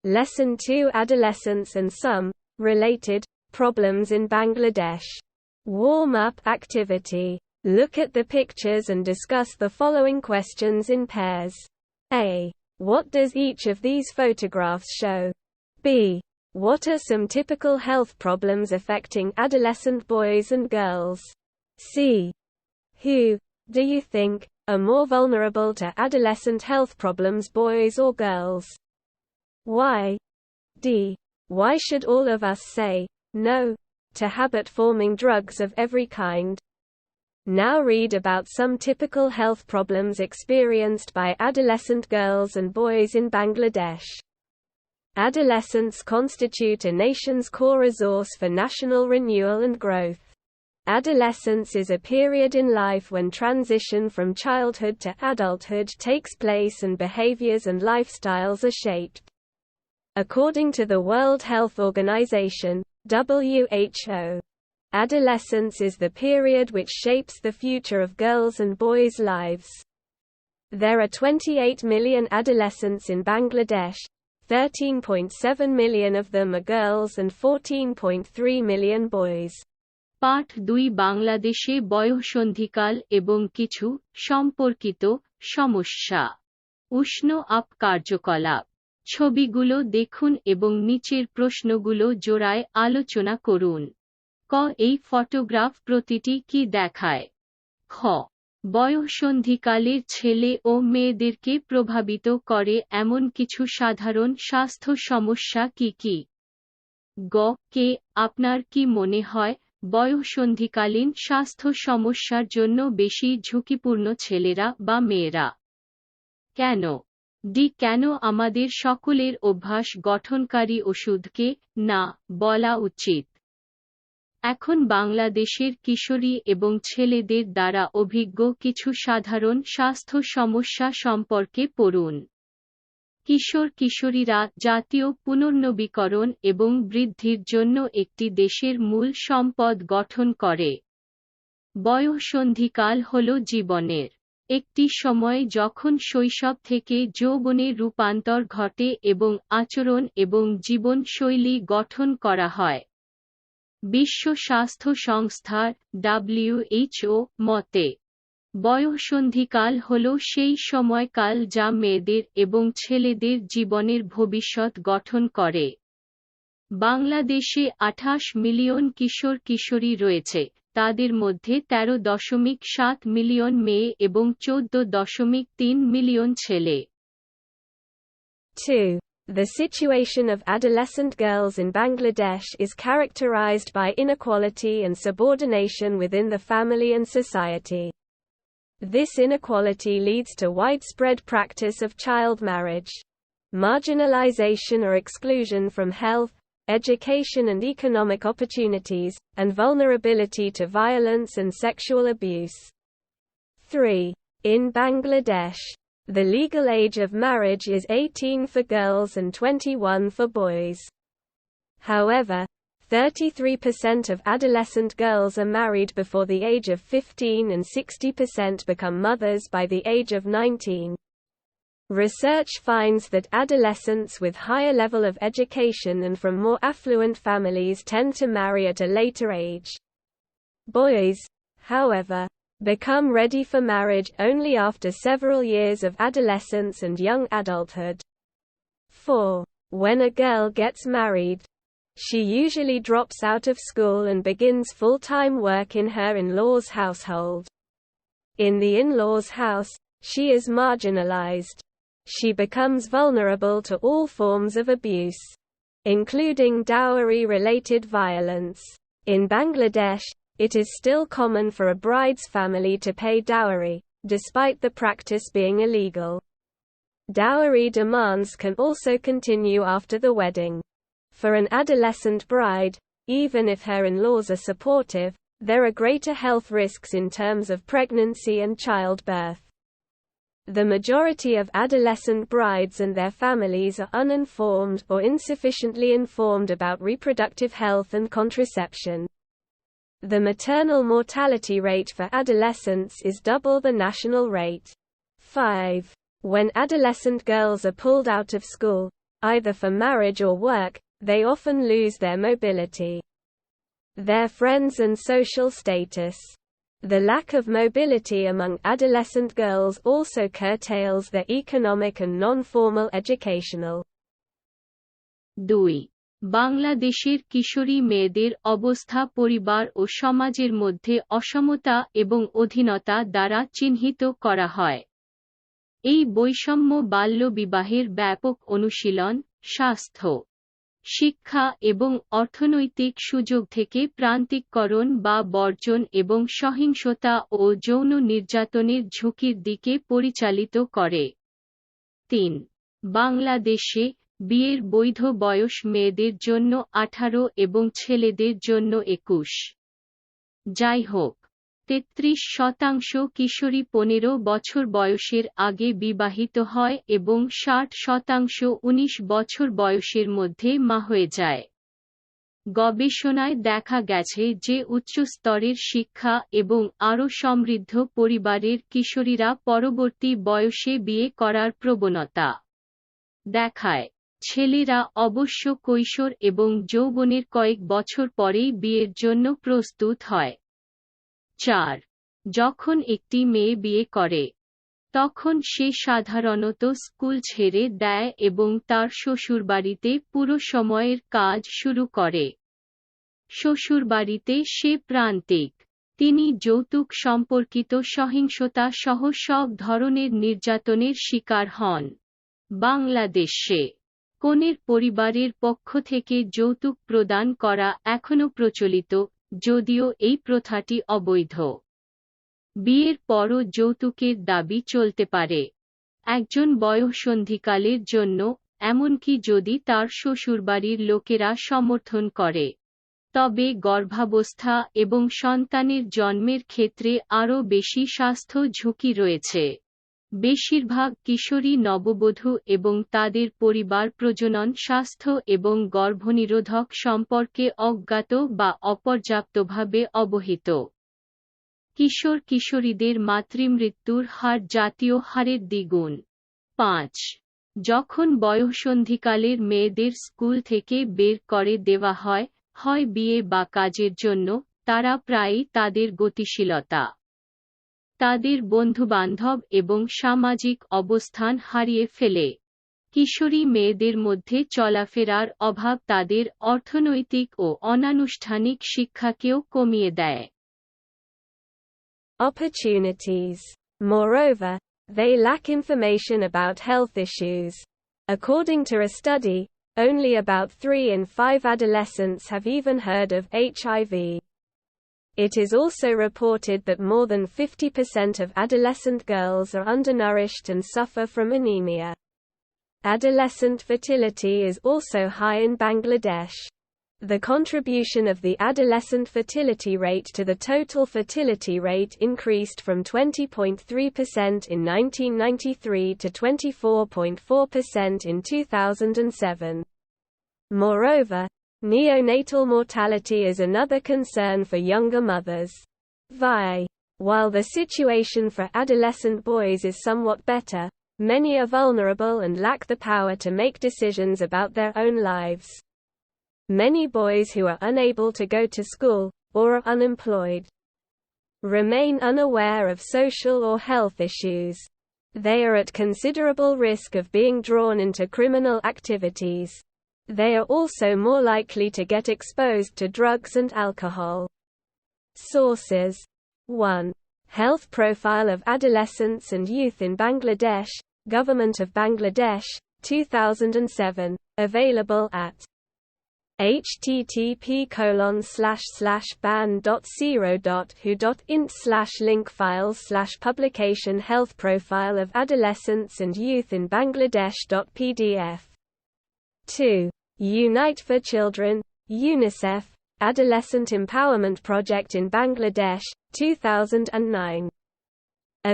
Lesson 2: Adolescence and some related problems in Bangladesh. Warm-up activity. Look at the pictures and discuss the following questions in pairs. A. What does each of these photographs show? B. What are some typical health problems affecting adolescent boys and girls? C. Who do you think are more vulnerable to adolescent health problems, boys or girls? Why? D. Why should all of us say no to habit-forming drugs of every kind? Now read about some typical health problems experienced by adolescent girls and boys in Bangladesh. Adolescents constitute a nation's core resource for national renewal and growth. Adolescence is a period in life when transition from childhood to adulthood takes place and behaviors and lifestyles are shaped. According to the World Health Organization, WHO, adolescence is the period which shapes the future of girls' and boys' lives. There are 28 million adolescents in Bangladesh, 13.7 million of them are girls and 14.3 million boys. পাঠ 2 বাংলাদেশে বয়ঃসন্ধিকাল এবং কিছু সম্পর্কিত সমস্যা। উষ্ণ up কার্যকলাপ। ছবিগুলো দেখুন এবং নিচের প্রশ্নগুলো জোড়ায় আলোচনা করুন। ক. এই ফটোগ্রাফ প্রতিটি কি দেখায়? খ. বয়ঃসন্ধিকালের ছেলে ও মেয়েদেরকে প্রভাবিত করে এমন কিছু সাধারণ স্বাস্থ্য সমস্যা কি কি? গ. কে. আপনার কি মনে হয় বয়ঃসন্ধিকালীন স্বাস্থ্য সমস্যার জন্য বেশি ঝুঁকিপূর্ণ ছেলেরা বা মেয়েরা? কেন? ডি. কেন আমাদের সকলের অভ্যাস গঠনকারী ওষুধকে না বলা উচিত? এখন বাংলাদেশের কিশোরী এবং ছেলেদের দ্বারা অভিজ্ঞ কিছু সাধারণ স্বাস্থ্য সমস্যা সম্পর্কে পড়ুন। কিশোর-কিশোরীরা জাতীয় পুনর্নবীকরণ এবং বৃদ্ধির জন্য একটি দেশের মূল সম্পদ গঠন করে। বয়ঃসন্ধিকাল হল জীবনের একটি সময় যখন শৈশব থেকে যৌবনে রূপান্তর ঘটে এবং আচরণ এবং জীবনশৈলী গঠন করা হয়। বিশ্ব স্বাস্থ্য সংস্থার WHO মতে, বয়ঃসন্ধিকাল হল সেই সময়কাল যা মেয়েদের এবং ছেলেদের জীবনের ভবিষ্যৎ গঠন করে। বাংলাদেশে 28 মিলিয়ন কিশোর-কিশোরী রয়েছে, তাদের মধ্যে 13.7 মিলিয়ন মেয়ে এবং 14.3 মিলিয়ন ছেলে। 2. The situation of adolescent girls in Bangladesh is characterized by inequality and subordination within the family and society. This inequality leads to widespread practice of child marriage, marginalization or exclusion from health, education and economic opportunities, and vulnerability to violence and sexual abuse. 3. In Bangladesh, the legal age of marriage is 18 for girls and 21 for boys. However, 33% of adolescent girls are married before the age of 15 and 60% become mothers by the age of 19. Research finds that adolescents with higher level of education and from more affluent families tend to marry at a later age. Boys, however, become ready for marriage only after several years of adolescence and young adulthood. 4. When a girl gets married, she usually drops out of school and begins full-time work in her in-laws' household. In the in-laws' house, she is marginalized. She becomes vulnerable to all forms of abuse, including dowry-related violence. In Bangladesh, it is still common for a bride's family to pay dowry, despite the practice being illegal. Dowry demands can also continue after the wedding. For an adolescent bride, even if her in-laws are supportive, there are greater health risks in terms of pregnancy and childbirth. The majority of adolescent brides and their families are uninformed or insufficiently informed about reproductive health and contraception. The maternal mortality rate for adolescents is double the national rate. 5. When adolescent girls are pulled out of school, either for marriage or work, they often lose their mobility, their friends and social status. The lack of mobility among adolescent girls also curtails their economic and non-formal educational. 2. বাংলাদেশের কিশোরী মেয়েদের অবস্থা পরিবার ও সমাজের মধ্যে অসমতা এবং অধীনতা দ্বারা চিহ্নিত করা হয়। এই বৈষম্য বাল্যবিবাহের ব্যাপক অনুশীলন, স্বাস্থ্য, শিক্ষা এবং অর্থনৈতিক সুযোগ থেকে প্রান্তিককরণ বা বর্জন এবং সহিংসতা ও যৌন নির্যাতনের ঝুঁকির দিকে পরিচালিত করে। 3. বাংলাদেশে বিয়ের বৈধ বয়স মেয়েদের জন্য 18 এবং ছেলেদের জন্য 21। যাই হোক, 33% কিশোরী 15 বছর বয়সের আগে বিবাহিত হয় এবং 60% 19 বছর বয়সের মধ্যে মা হয়ে যায়। গবেষণায় দেখা গেছে যে উচ্চ স্তরের শিক্ষা এবং আরও সমৃদ্ধ পরিবারের কিশোরীরা পরবর্তী বয়সে বিয়ে করার প্রবণতা দেখায়। ছেলেরা অবশ্য কৈশোর এবং যৌবনের কয়েক বছর পরেই বিয়ের জন্য প্রস্তুত হয়। 4. যখন একটি মেয়ে বিয়ে করে, তখন সে সাধারণত স্কুল ছেড়ে দেয় এবং তার শ্বশুরবাড়িতে পুরো সময়ের কাজ শুরু করে। শ্বশুরবাড়িতে সে প্রান্তিক। তিনি যৌতুক সম্পর্কিত সহিংসতা সহ সব ধরনের নির্যাতনের শিকার হন। বাংলাদেশে কনের পরিবারের পক্ষ থেকে যৌতুক প্রদান করা এখনও প্রচলিত, যদিও এই প্রথাটি অবৈধ। বিয়ের পরও যৌতুকের দাবি চলতে পারে একজন বয়ঃসন্ধিকালের জন্য, এমনকি যদি তার শ্বশুরবাড়ির লোকেরা সমর্থন করে। তবে গর্ভাবস্থা এবং সন্তানের জন্মের ক্ষেত্রে আরও বেশি স্বাস্থ্য ঝুঁকি রয়েছে। বেশিরভাগ কিশোরী নববধূ এবং তাদের পরিবার প্রজনন স্বাস্থ্য এবং গর্ভনিরোধক সম্পর্কে অজ্ঞাত বা অপর্যাপ্তভাবে অবহিত। কিশোর-কিশোরীদের মাতৃমৃত্যুর হার জাতীয় হারের দ্বিগুণ। 5. যখন বয়ঃসন্ধিকালের মেয়েদের স্কুল থেকে বের করে দেওয়া হয়, হয় বিয়ে বা কাজের জন্য, তারা প্রায়ই তাদের গতিশীলতা, তাদের বন্ধুবান্ধব এবং সামাজিক অবস্থান হারিয়ে ফেলে। কিশোরী মেয়েদের মধ্যে চলাফেরার অভাব তাদের অর্থনৈতিক ও অনানুষ্ঠানিক শিক্ষাকেও কমিয়ে দেয়। Opportunities. Moreover, they lack information about health issues. According to a study, only about 3 in 5 adolescents have even heard of HIV. It is also reported that more than 50% of adolescent girls are undernourished and suffer from anemia. Adolescent fertility is also high in Bangladesh. The contribution of the adolescent fertility rate to the total fertility rate increased from 20.3% in 1993 to 24.4% in 2007. Moreover, neonatal mortality is another concern for younger mothers. While the situation for adolescent boys is somewhat better, many are vulnerable and lack the power to make decisions about their own lives. Many boys who are unable to go to school, or are unemployed, remain unaware of social or health issues. They are at considerable risk of being drawn into criminal activities. They are also more likely to get exposed to drugs and alcohol. Sources. 1. Health Profile of Adolescents and Youth in Bangladesh, Government of Bangladesh, 2007, available at http://ban.co.int/link-files/publication Health Profile of Adolescents and Youth in Bangladesh.pdf. 2. Unite for Children, UNICEF, Adolescent Empowerment Project in Bangladesh, 2009.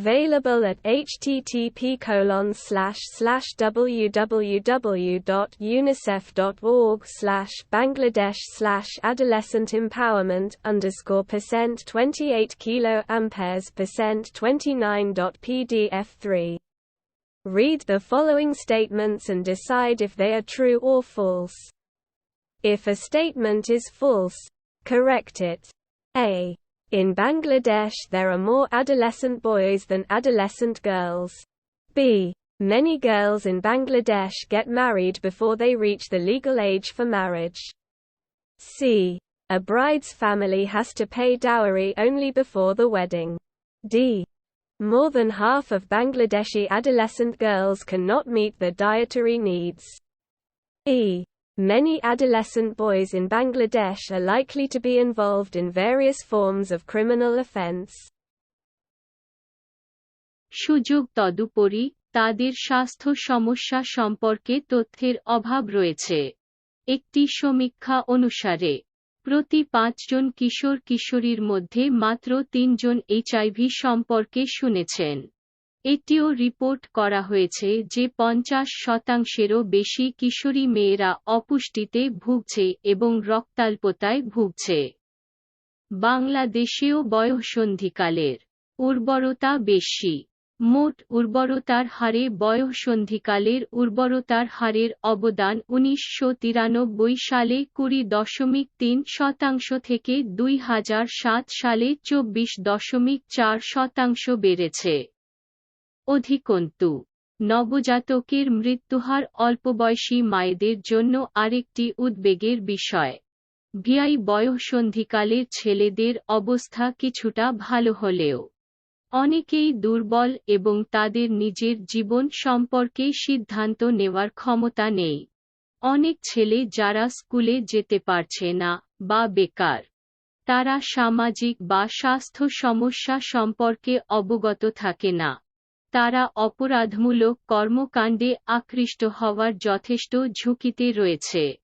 Available at http://www.unicef.org/bangladesh/adolescent-empowerment_%28 kilo amperes %29.pdf3. Read the following statements and decide if they are true or false. If a statement is false, correct it. A. In Bangladesh there are more adolescent boys than adolescent girls. B. Many girls in Bangladesh get married before they reach the legal age for marriage. C. A bride's family has to pay dowry only before the wedding. D. More than half of Bangladeshi adolescent girls cannot meet their dietary needs. E. Many adolescent boys in Bangladesh are likely to be involved in various forms of criminal offense. সুযোগ তদুপরি তাদের স্বাস্থ্য সমস্যা সম্পর্কে তথ্যের অভাব রয়েছে। একটি সমীক্ষা অনুসারে প্রতি ৫ জন কিশোর-কিশোরীর মধ্যে মাত্র ৩ জন এইচআইভি সম্পর্কে শুনেছেন। এটিও রিপোর্ট করা হয়েছে যে ৫০%-এরও বেশি কিশোরী মেয়েরা অপুষ্টিতে ভুগছে এবং রক্তাল্পতায় ভুগছে। বাংলাদেশেও বয়ঃসন্ধিকালের উর্বরতা বেশি। মোট উর্বরতার হারে বয়ঃসন্ধিকালের উর্বরতার হারের অবদান ১৯৯৩ সালে ২০.৩% থেকে ২০০৭ সালে ২৪.৪% বেড়েছে। অধিকন্তু নবজাতকের মৃত্যুহার অল্পবয়সী মায়েদের জন্য আরেকটি উদ্বেগের বিষয়। বয়ঃসন্ধিকালের ছেলেদের অবস্থা কিছুটা ভালো হলেও অনেকেই দুর্বল এবং তাদের নিজের জীবন সম্পর্কে সিদ্ধান্ত নেওয়ার ক্ষমতা নেই। অনেক ছেলে যারা স্কুলে যেতে পারছে না বা বেকার, তারা সামাজিক বা স্বাস্থ্য সমস্যা সম্পর্কে অবগত থাকে না। তারা অপরাধমূলক কর্মকাণ্ডে আকৃষ্ট হওয়ার যথেষ্ট ঝুঁকিতে রয়েছে।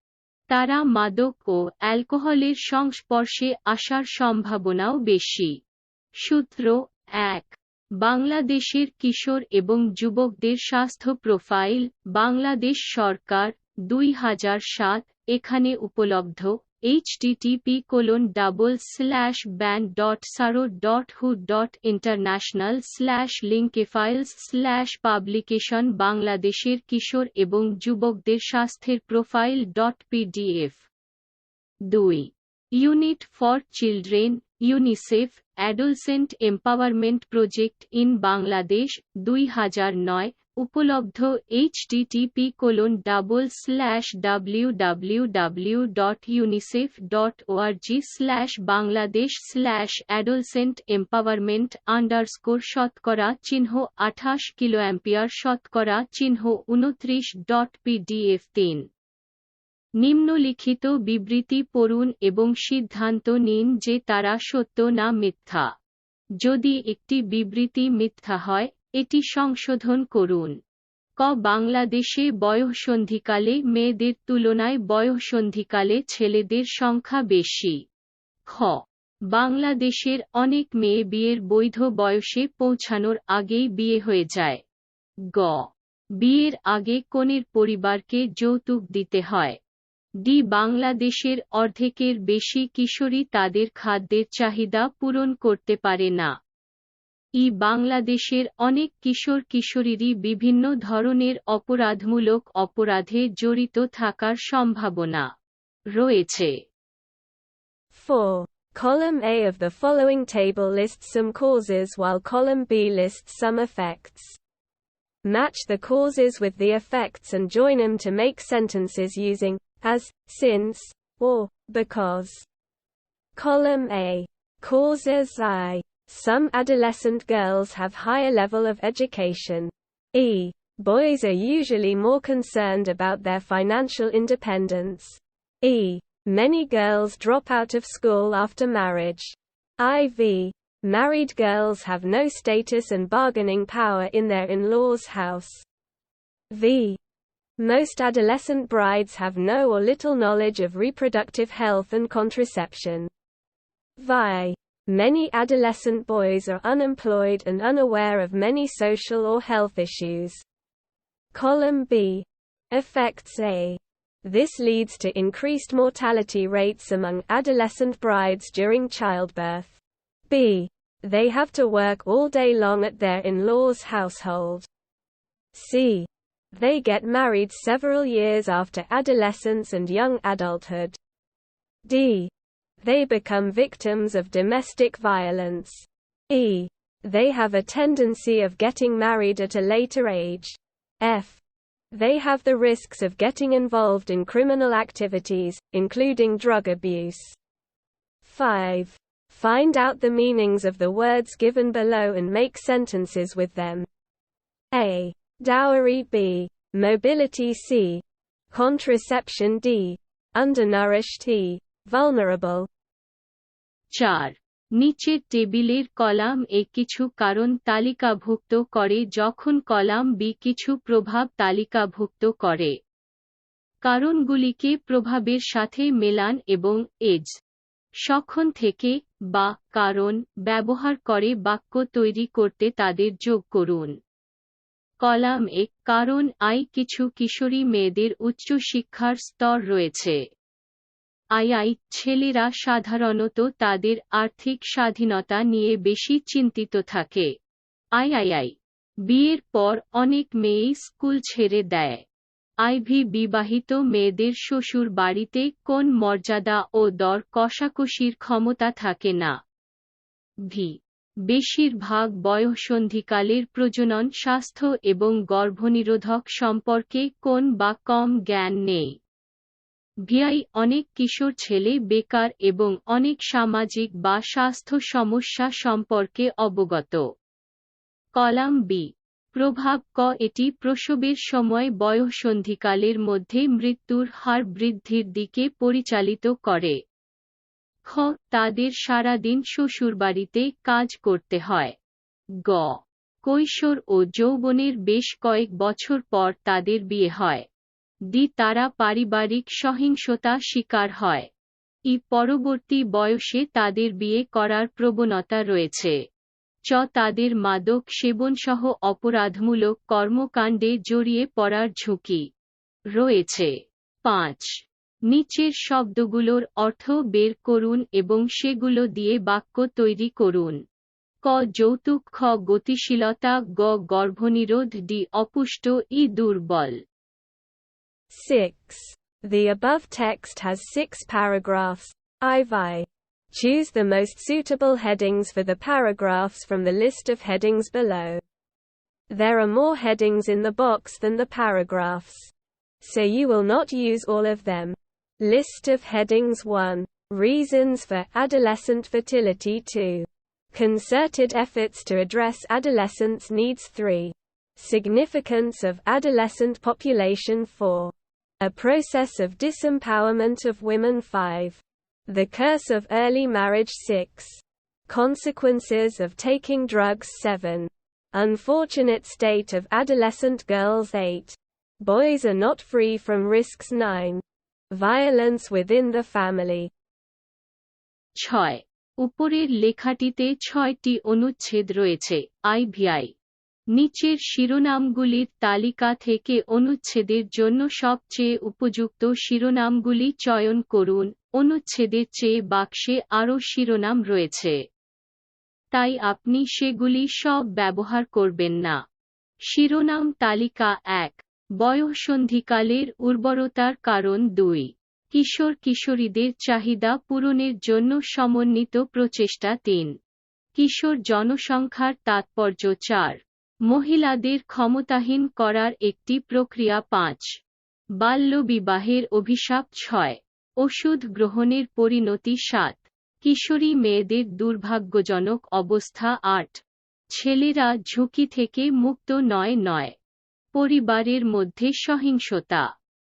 তারা মাদক ও অ্যালকোহলের সংস্পর্শে আসার সম্ভাবনাও বেশি। সূত্র ১. বাংলাদেশের কিশোর এবং যুবকদের স্বাস্থ্য প্রোফাইল, বাংলাদেশ সরকার, ২০০৭। এখানে উপলব্ধ। http://ban.saro.hu.international/linkefiles/publication বাংলাদেশের কিশোর এবং যুবকদের স্বাস্থ্যের profile .pdf ২. Unit for children, UNICEF, adolescent empowerment project in Bangladesh, ২০০৯। উপলব্ধ। http://bangladesh/adolescent-empowerment_28 3. নিম্নলিখিত বিবৃতি পড়ুন এবং সিদ্ধান্ত নিন যে তারা সত্য না মিথ্যা। যদি একটি বিবৃতি মিথ্যা হয়, এটি সংশোধন করুন। ক. বাংলাদেশে বয়ঃসন্ধিকালে মেয়েদের তুলনায় বয়ঃসন্ধিকালে ছেলেদের সংখ্যা বেশি। খ. বাংলাদেশের অনেক মেয়ে বিয়ের বৈধ বয়সে পৌঁছানোর আগেই বিয়ে হয়ে যায়। গ. বিয়ের আগে কনের পরিবারকে যৌতুক দিতে হয়। ডি. বাংলাদেশের অর্ধেকের বেশি কিশোরী তাদের খাদ্যের চাহিদা পূরণ করতে পারে না। ই. বাংলাদেশের অনেক কিশোর-কিশোরীরই বিভিন্ন ধরনের অপরাধমূলক অপরাধে জড়িত থাকার সম্ভাবনা রয়েছে। 4. Column A of the following table lists some causes while column B lists some effects. Match the causes with the effects and join them to make sentences using as, since, or because. Column A. Causes I. Some adolescent girls have higher level of education. E. Boys are usually more concerned about their financial independence. E. Many girls drop out of school after marriage. IV. Married girls have no status and bargaining power in their in-laws' house. V. Most adolescent brides have no or little knowledge of reproductive health and contraception. Vi. Many adolescent boys are unemployed and unaware of many social or health issues. Column B. Effects A. This leads to increased mortality rates among adolescent brides during childbirth. B. They have to work all day long at their in-laws' household. C. They get married several years after adolescence and young adulthood. D. They become victims of domestic violence. E. They have a tendency of getting married at a later age. F. They have the risks of getting involved in criminal activities, including drug abuse. 5. Find out the meanings of the words given below and make sentences with them. A. Dowry. B. Mobility. C. Contraception. D. Undernourished. E. Vulnerable. 4. নিচের টেবিলের column এ কিছু কারণ তালিকাভুক্ত করে যখন column B কিছু প্রভাব তালিকাভুক্ত করে। কারণগুলিকে প্রভাবের সাথে মেলান এবং এজ সখন থেকে বা কারণ ব্যবহার করে বাক্য তৈরি করতে তাদের যোগ করুন। কলাম এ কারণ আই কিছু কিশোরী মেয়েদের উচ্চ শিক্ষার স্তর রয়েছে। আই ছেলেরা সাধারণত তাদের আর্থিক স্বাধীনতা নিয়ে বেশি চিন্তিত থাকে। আই বিয়ের পর অনেক মেয়েই স্কুল ছেড়ে দেয়। আইভি বিবাহিত মেয়েদের শ্বশুর বাড়িতে কোন মর্যাদা ও দর কষাকষির ক্ষমতা থাকে না। ভি বেশিরভাগ বয়ঃসন্ধিকালের প্রজনন স্বাস্থ্য এবং গর্ভনিরোধক সম্পর্কে কোন বা কম জ্ঞান নেই। ভিআই অনেক কিশোর ছেলে বেকার এবং অনেক সামাজিক বা স্বাস্থ্য সমস্যা সম্পর্কে অবগত। কলাম বি প্রভাব ক এটি প্রসবের সময় বয়ঃসন্ধিকালের মধ্যে মৃত্যুর হার বৃদ্ধির দিকে পরিচালিত করে। খ তাদের সারাদিন শ্বশুরবাড়িতে কাজ করতে হয়। গ কৈশোর ও যৌবনের বেশ কয়েক বছর পর তাদের বিয়ে হয়। ডি তারা পারিবারিক সহিংসতা শিকার হয়। ই পরবর্তী বয়সে তাদের বিয়ে করার প্রবণতা রয়েছে। চ তাদের মাদক সেবনসহ অপরাধমূলক কর্মকাণ্ডে জড়িয়ে পড়ার ঝুঁকি রয়েছে। 5 নিচের শব্দগুলোর অর্থ বের করুন এবং সেগুলো দিয়ে বাক্য তৈরি করুন। ক যৌতুক। খ গতিশীলতা। গ গর্ভনিরোধ। ডি অপুষ্ট। ই দুর্বল। 6. The above text has 6 paragraphs. IV. Choose the most suitable headings for the paragraphs from the list of headings below. There are more headings in the box than the paragraphs, so you will not use all of them. List of headings. 1. Reasons for adolescent fertility. 2. Concerted efforts to address adolescence needs. 3. Significance of adolescent population. 4. A process of disempowerment of women. 5. The curse of early marriage. 6. Consequences of taking drugs. 7. Unfortunate state of adolescent girls. 8. Boys are not free from risks. 9. Violence within the family. 6. উপরের লেখাটিতে 6টি অনুচ্ছেদ রয়েছে। আইভিআই নিচের শিরোনামগুলির তালিকা থেকে অনুচ্ছেদের জন্য সবচেয়ে উপযুক্ত শিরোনামগুলি চয়ন করুন। অনুচ্ছেদের চেয়ে বাক্সে আরও শিরোনাম রয়েছে, তাই আপনি সেগুলি সব ব্যবহার করবেন না। শিরোনাম তালিকা। 1. বয়ঃসন্ধিকালের উর্বরতার কারণ। 2. কিশোর কিশোরীদের চাহিদা পূরণের জন্য সমন্বিত প্রচেষ্টা। 3. কিশোর জনসংখ্যার তাৎপর্য। 4. মহিলাদের ক্ষমতাহীন করার একটি প্রক্রিয়া। 5. বাল্যবিবাহের অভিশাপ। 6. ওষুধ গ্রহণের পরিণতি। 7. কিশোরী মেয়েদের দুর্ভাগ্যজনক অবস্থা। 8. ছেলেরা ঝুঁকি থেকে মুক্ত নয়। পরিবারের মধ্যে সহিংসতা।